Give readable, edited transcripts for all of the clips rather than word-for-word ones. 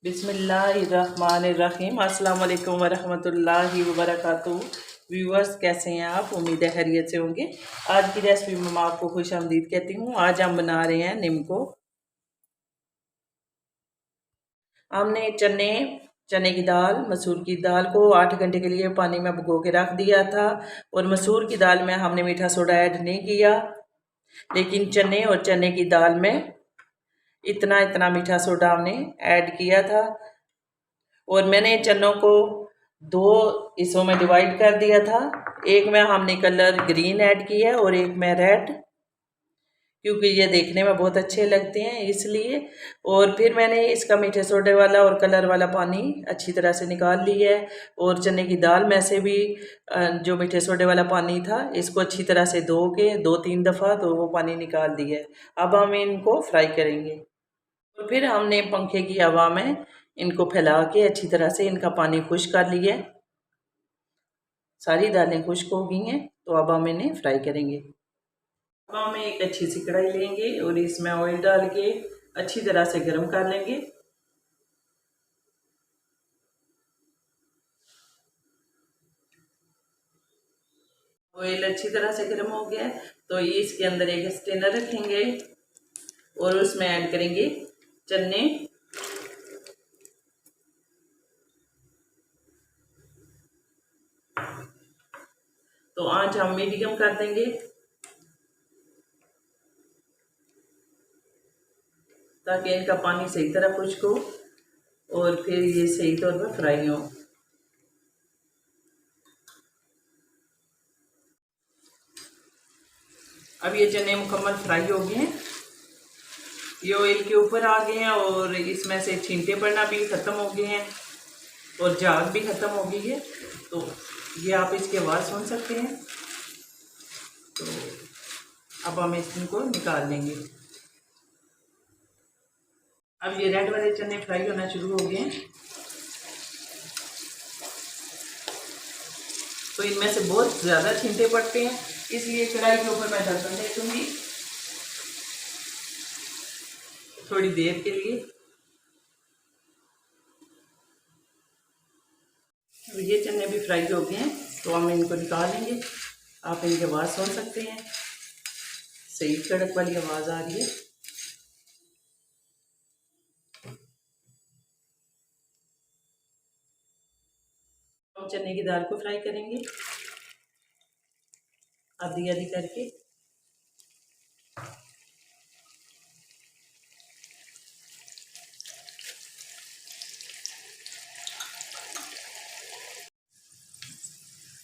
बिस्मिल्लाहिर्रहमानिर्रहीम। अस्सलाम वालेकुम वरहमतुल्लाहि वबरकातुहू। व्यूअर्स, कैसे हैं आप? उम्मीद है खैरियत से होंगे। आज की रेसिपी में मैं आपको खुश आमदीद कहती हूँ। आज हम बना रहे हैं निम्को। हमने चने की दाल, मसूर की दाल को 8 घंटे के लिए पानी में भिगो के रख दिया था। और मसूर की दाल में हमने मीठा सोडा ऐड नहीं किया, लेकिन चने की दाल में इतना इतना मीठा सोडा हमने ऐड किया था। और मैंने चनों को 2 हिस्सों में डिवाइड कर दिया था। एक में हमने कलर ग्रीन ऐड किया और एक में रेड, क्योंकि ये देखने में बहुत अच्छे लगते हैं इसलिए। और फिर मैंने इसका मीठे सोडे वाला और कलर वाला पानी अच्छी तरह से निकाल लिया है। और चने की दाल में से भी जो मीठे सोडे वाला पानी था, इसको अच्छी तरह से धो के 2-3 दफ़ा तो वो पानी निकाल दिया है। अब हम इनको फ्राई करेंगे। तो फिर हमने पंखे की हवा में इनको फैला के अच्छी तरह से इनका पानी खुश्क कर लिया। सारी दालें खुश्क हो गई हैं, तो अब हम इन्हें फ्राई करेंगे। अब हम एक अच्छी सी कढ़ाई लेंगे और इसमें ऑयल डाल के अच्छी तरह से गर्म कर लेंगे। ऑयल अच्छी तरह से गर्म हो गया है, तो इसके अंदर एक स्टेनर रखेंगे और उसमें ऐड करेंगे चने। तो आंच हम मीडियम कर देंगे, ताकि इनका पानी सही तरह खुश्क हो और फिर ये सही तौर पर फ्राई हो। अब ये चने मुकम्मल फ्राई हो गए हैं, ये ऑयल के ऊपर आ गए हैं और इसमें से छींटे पड़ना भी ख़त्म हो गए हैं और झाग भी ख़त्म हो गई है। तो ये आप इसकी आवाज़ सुन सकते हैं। तो अब हम इनको निकाल लेंगे। अब ये रेड वाले चने फ्राई होना शुरू हो गए हैं, तो इनमें से बहुत ज़्यादा छींटे पड़ते हैं, इसलिए कढ़ाई के ऊपर मैं ढक्कन दे दूँगी थोड़ी देर के लिए। अब ये चने भी फ्राई हो गए हैं, तो हम इनको निकालेंगे। आप इनकी आवाज़ सुन सकते हैं, सही कड़क वाली आवाज़ आ रही है। हम चने की दाल को फ्राई करेंगे आधी आधी करके।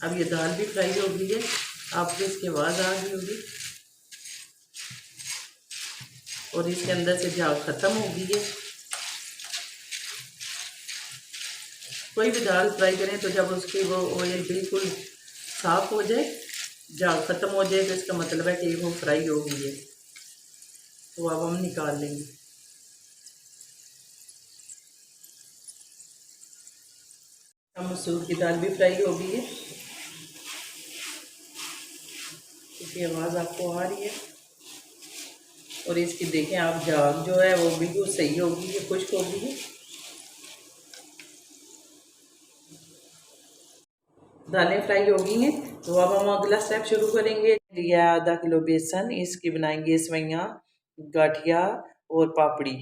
अब ये दाल भी फ्राई हो गई है, आपको इसकी आवाज़ आ गई होगी और इसके अंदर से झाग ख़त्म हो गई है। कोई भी दाल फ्राई करें तो जब उसकी वो ऑयल बिल्कुल साफ़ हो जाए, झाग ख़त्म हो जाए, तो इसका मतलब है कि वो फ्राई हो गई है। तो अब हम निकाल लेंगे। अब मसूर की दाल भी फ्राई हो गई है, इसकी आवाज़ आपको आ रही है। और इसकी देखें आप, झाग जो है वो बिल्कुल सही हो गई है, खुश्क हो गई है। दालें फ्राई हो गई हैं, तो अब हम अगला स्टेप शुरू करेंगे। लिया आधा किलो बेसन, इसकी बनाएंगे सेवइयाँ, गाठिया और पापड़ी।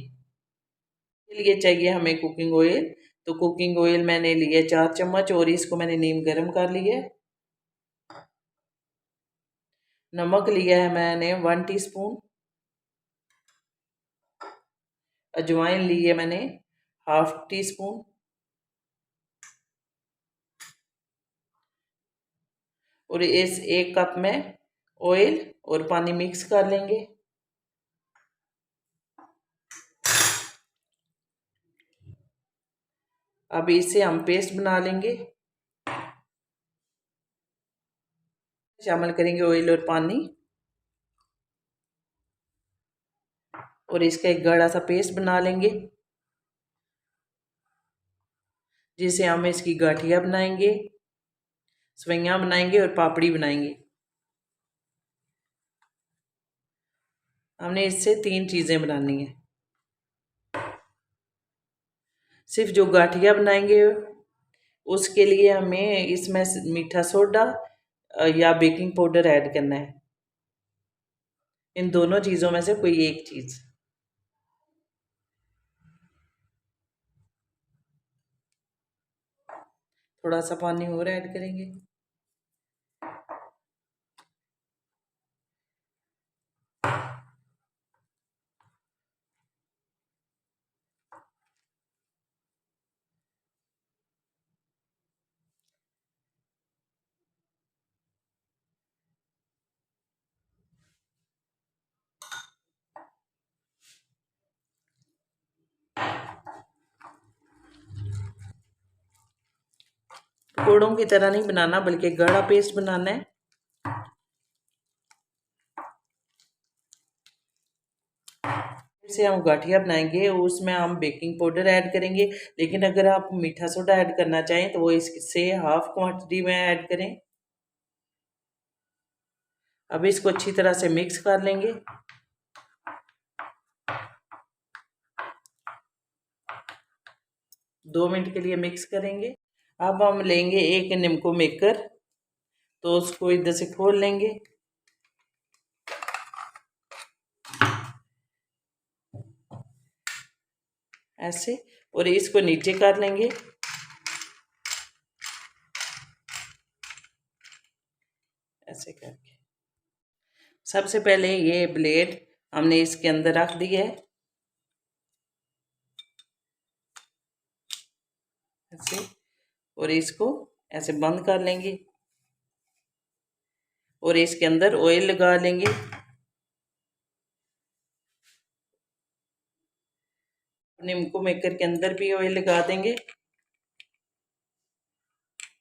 के लिए चाहिए हमें कुकिंग ऑयल। तो कुकिंग ऑयल मैंने लिए 4 चम्मच और इसको मैंने नीम गर्म कर लिया है। नमक लिया है मैंने 1 टीस्पून। अजवाइन ली है मैंने ½ टीस्पून। और इस 1 कप में ऑयल और पानी मिक्स कर लेंगे। अब इससे हम पेस्ट बना लेंगे। शामिल करेंगे ऑयल और पानी और इसका एक गाढ़ा सा पेस्ट बना लेंगे, जिसे हम इसकी गाठिया बनाएंगे, सेवइयाँ बनाएंगे और पापड़ी बनाएंगे। हमने इससे 3 चीज़ें बनानी है। सिर्फ जो गाठिया बनाएंगे उसके लिए हमें इसमें मीठा सोडा या बेकिंग पाउडर ऐड करना है। इन दोनों चीज़ों में से कोई एक चीज़। थोड़ा सा पानी और ऐड करेंगे। पकौड़ों की तरह नहीं बनाना बल्कि गाढ़ा पेस्ट बनाना है। से हम गाठिया बनाएंगे उसमें हम बेकिंग पाउडर ऐड करेंगे, लेकिन अगर आप मीठा सोडा ऐड करना चाहें तो वो इससे हाफ क्वांटिटी में ऐड करें। अब इसको अच्छी तरह से मिक्स कर लेंगे। दो मिनट के लिए मिक्स करेंगे। अब हम लेंगे एक निम्को मेकर, तो उसको इधर से खोल लेंगे। ऐसे, और इसको नीचे कर लेंगे। ऐसे करके सबसे पहले ये ब्लेड हमने इसके अंदर रख दिया है। ऐसे, और इसको ऐसे बंद कर लेंगे और इसके अंदर ऑयल लगा लेंगे। निम्को मेकर के अंदर भी ऑयल लगा देंगे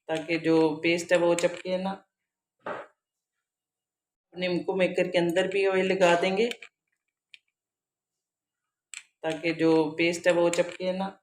ताकि जो पेस्ट है वो चिपके ना। निम्को मेकर के अंदर भी ऑयल लगा देंगे ताकि जो पेस्ट है वो चिपके ना।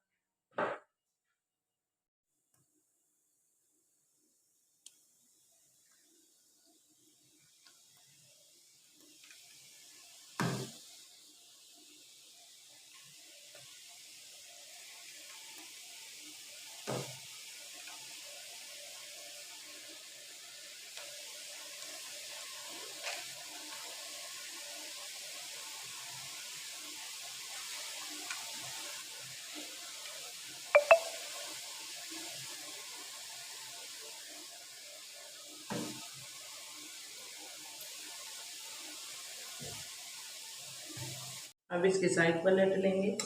अब इसके साइड पलट लेंगे।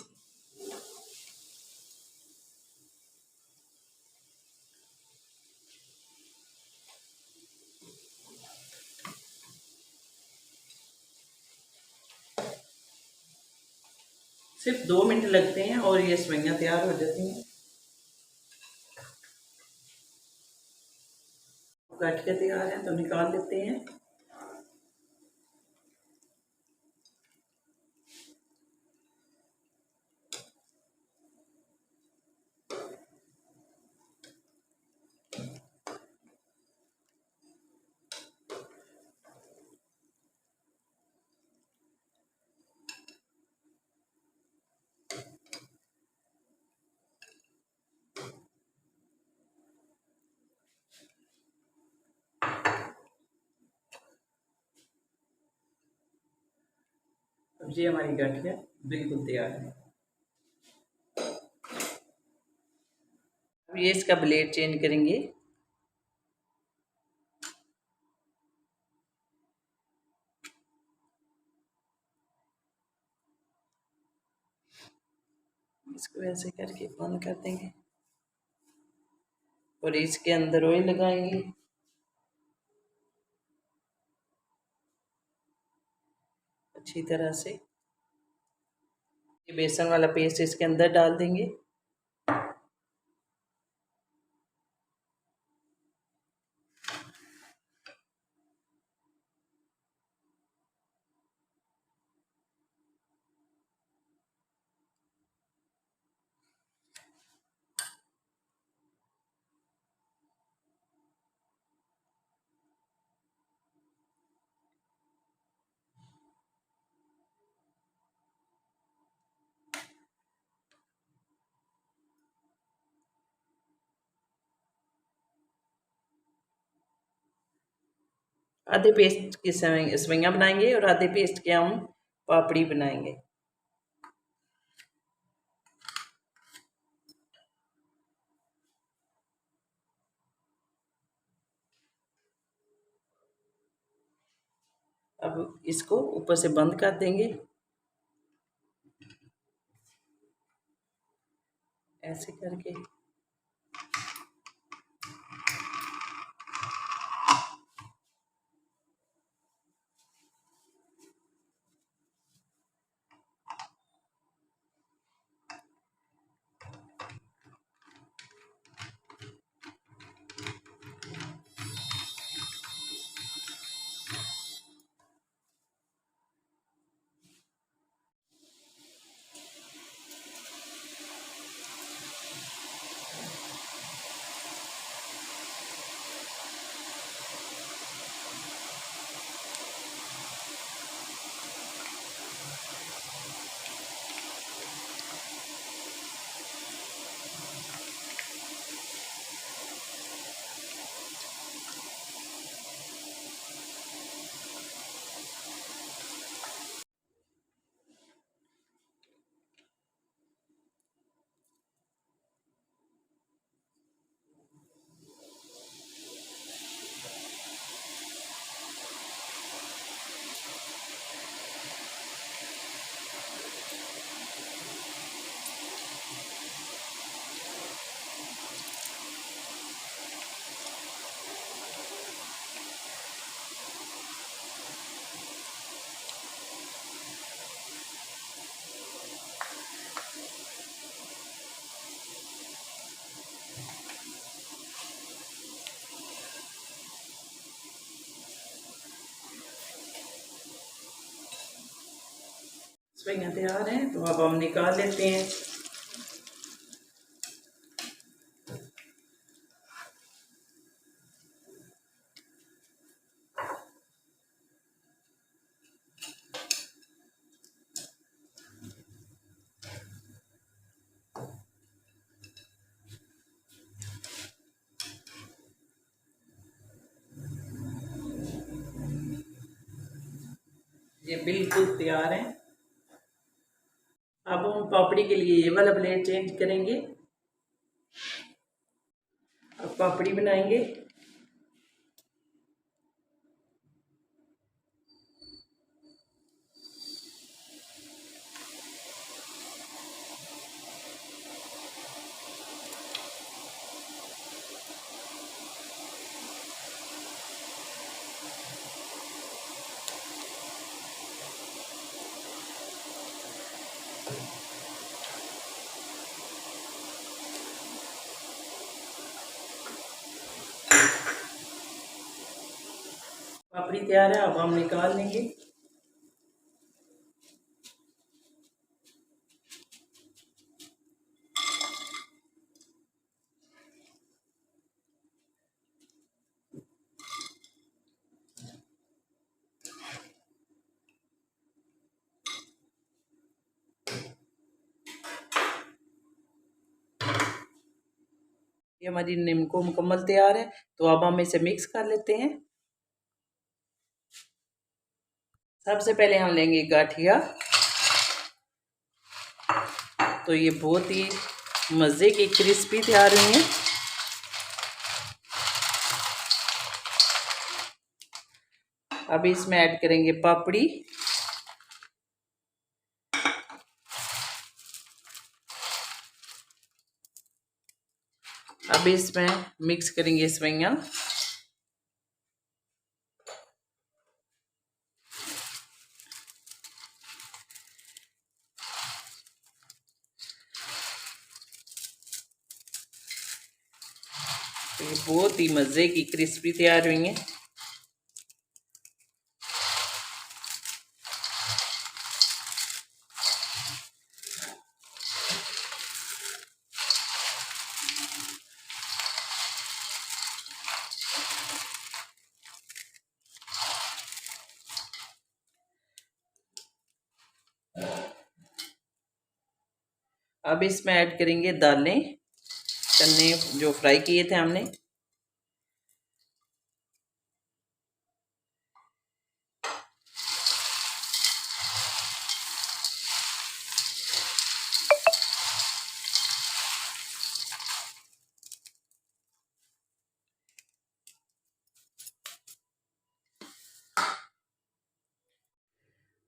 सिर्फ 2 मिनट लगते हैं और ये सेवइयां तैयार हो जाती हैं। काट के तैयार है तो निकाल लेते हैं। अब ये हमारी गाठिया बिल्कुल तैयार है। अब ये इसका ब्लेड चेंज करेंगे। इसको ऐसे करके बंद कर देंगे और इसके अंदर ऑयल लगाएंगे अच्छी तरह से। ये बेसन वाला पेस्ट इसके अंदर डाल देंगे। आधे पेस्ट की सेवइयाँ बनाएंगे और आधे पेस्ट के हम पापड़ी बनाएंगे। अब इसको ऊपर से बंद कर देंगे ऐसे करके। सेवइयाँ तैयार हैं तो अब हम निकाल लेते हैं। ये बिल्कुल तैयार हैं। अब हम पापड़ी के लिए ये वाला प्लेट चेंज करेंगे। अब पापड़ी बनाएंगे। पापड़ी तैयार है, अब हम निकाल लेंगे। ये हमारी नीमको मुकम्मल तैयार है तो अब हम इसे मिक्स कर लेते हैं। सबसे पहले हम लेंगे गाठिया। तो ये बहुत ही मज़े की क्रिस्पी तैयार हुई हैं। अब इसमें ऐड करेंगे पापड़ी। अब इसमें मिक्स करेंगे सेवइयाँ। तो ये बहुत ही मज़े की क्रिस्पी तैयार हुई हैं। अब इसमें ऐड करेंगे दालें, चने जो फ्राई किए थे हमने।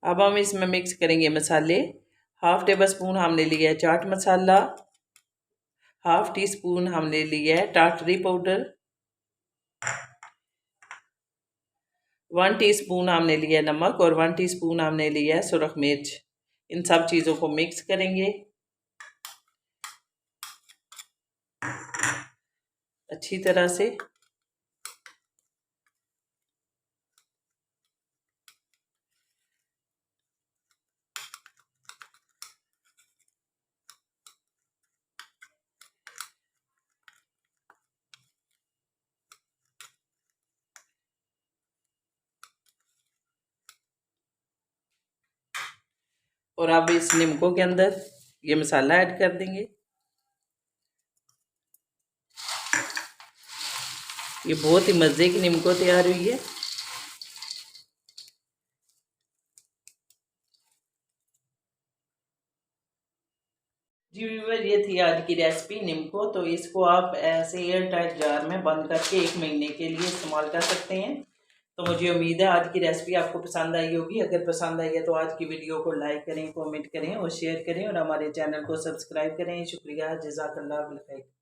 अब हम इसमें मिक्स करेंगे मसाले। 1/2 टेबल स्पून हमने लिया है चाट मसाला, 1/2 टीस्पून हमने लिया है टाटरी पाउडर, 1 टीस्पून हमने लिया है नमक और 1 टीस्पून हमने लिया है सुरख मिर्च। इन सब चीज़ों को मिक्स करेंगे अच्छी तरह से। और अब इस निमकों के अंदर ये मसाला ऐड कर देंगे। ये बहुत ही मज़े की निमको तैयार हुई है। जी व्यूअर, ये थी आज की रेसिपी निमको। तो इसको आप ऐसे एयर टाइट जार में बंद करके 1 महीने के लिए इस्तेमाल कर सकते हैं। तो मुझे उम्मीद है आज की रेसिपी आपको पसंद आई होगी। अगर पसंद आई है तो आज की वीडियो को लाइक करें, कमेंट करें और शेयर करें और हमारे चैनल को सब्सक्राइब करें। शुक्रिया, जज़ाकल्लाह खैर।